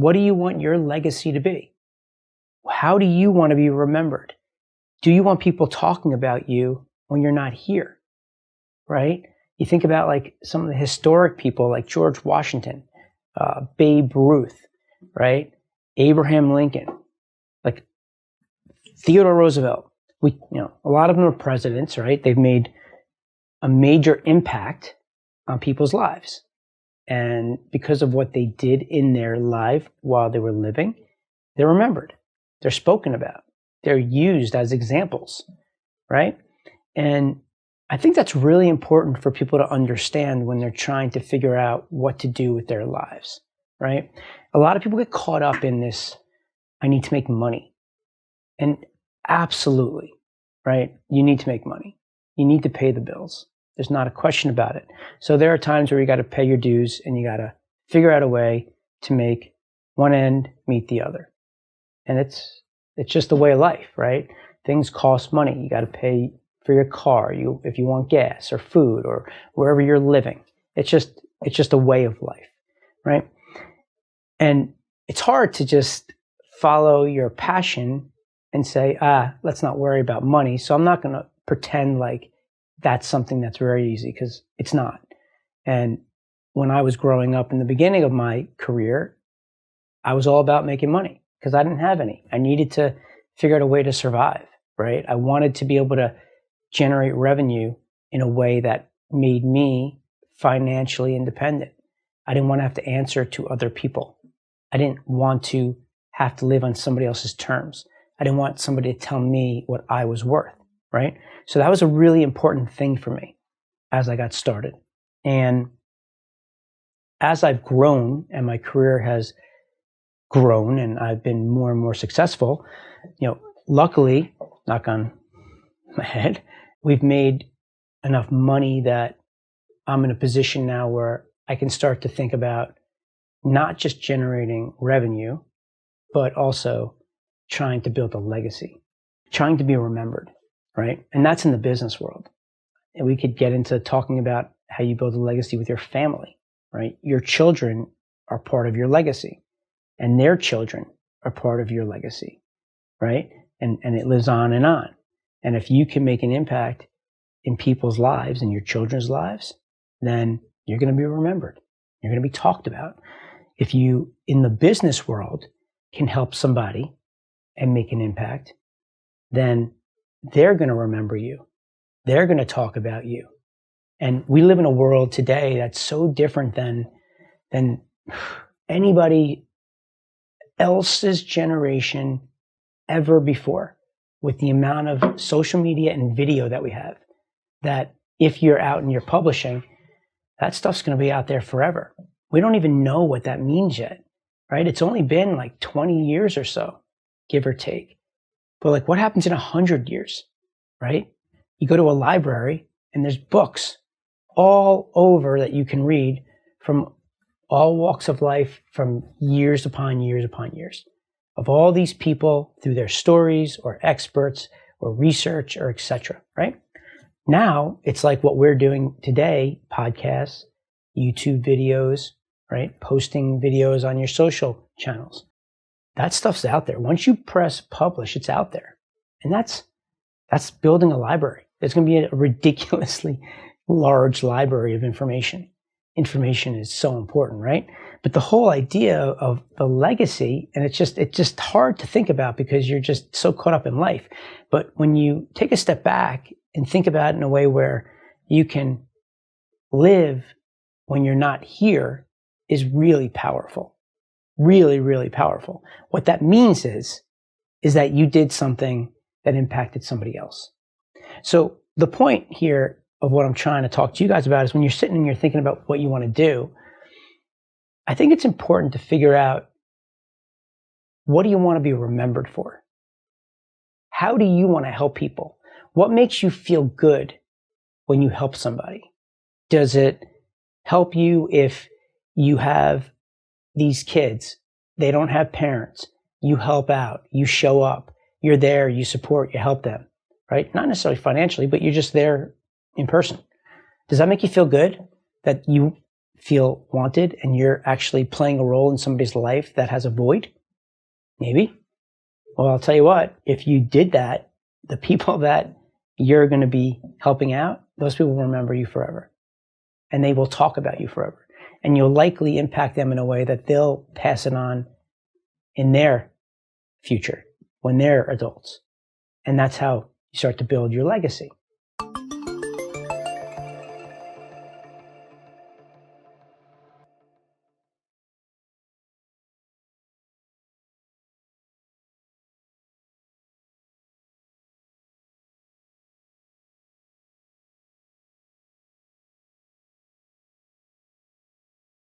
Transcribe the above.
what do you want your legacy to be? How do you want to be remembered? Do you want people talking about you when you're not here, right? You think about like some of the historic people like George Washington, Babe Ruth, right? Abraham Lincoln, like Theodore Roosevelt. A lot of them are presidents, right? They've made a major impact on people's lives. And because of what they did in their life while they were living, they're remembered. They're spoken about. They're used as examples, right? And I think that's really important for people to understand when they're trying to figure out what to do with their lives, right? A lot of people get caught up in this, I need to make money. And absolutely, right? You need to make money. You need to pay the bills. There's not a question about it. So there are times where you got to pay your dues and you got to figure out a way to make one end meet the other. And it's just the way of life, right? Things cost money. You got to pay for your car, if you want gas or food or wherever you're living. It's just a way of life, right? And it's hard to just follow your passion and say, let's not worry about money. So I'm not going to pretend like that's something that's very easy, because it's not. And when I was growing up in the beginning of my career, I was all about making money because I didn't have any. I needed to figure out a way to survive, right? I wanted to be able to generate revenue in a way that made me financially independent. I didn't want to have to answer to other people. I didn't want to have to live on somebody else's terms. I didn't want somebody to tell me what I was worth, right? So that was a really important thing for me as I got started. And as I've grown and my career has grown and I've been more and more successful, luckily, knock on my head, we've made enough money that I'm in a position now where I can start to think about not just generating revenue, but also trying to build a legacy, trying to be remembered, right? And that's in the business world. And we could get into talking about how you build a legacy with your family, right? Your children are part of your legacy, and their children are part of your legacy, right? And it lives on and on. And if you can make an impact in people's lives and your children's lives, then you're going to be remembered. You're going to be talked about. If you, in the business world, can help somebody and make an impact, then they're going to remember you. They're going to talk about you. And we live in a world today that's so different than anybody else's generation ever before, with the amount of social media and video that we have, that if you're out and you're publishing, that stuff's going to be out there forever. We don't even know what that means yet, right? It's only been like 20 years or so, give or take. But like, what happens in 100 years, right? You go to a library and there's books all over that you can read from all walks of life, from years upon years upon years, of all these people through their stories or experts or research or etc., right? Now it's like what we're doing today, podcasts, YouTube videos, right? Posting videos on your social channels. That stuff's out there. Once you press publish, it's out there. And that's building a library. There's going to be a ridiculously large library of information. Information is so important, right? But the whole idea of the legacy, and it's just hard to think about because you're just so caught up in life. But when you take a step back and think about it in a way where you can live when you're not here, is really powerful. Really, really powerful. What that means is that you did something that impacted somebody else. So the point here of what I'm trying to talk to you guys about is when you're sitting and you're thinking about what you want to do, I think it's important to figure out, what do you want to be remembered for? How do you want to help people? What makes you feel good when you help somebody? Does it help you if you have these kids, they don't have parents, you help out, you show up, you're there, you support, you help them, right? Not necessarily financially, but you're just there in person. Does that make you feel good? That you feel wanted and you're actually playing a role in somebody's life that has a void? Maybe. Well, I'll tell you what, if you did that, the people that you're going to be helping out, those people will remember you forever. And they will talk about you forever. And you'll likely impact them in a way that they'll pass it on in their future when they're adults. And that's how you start to build your legacy.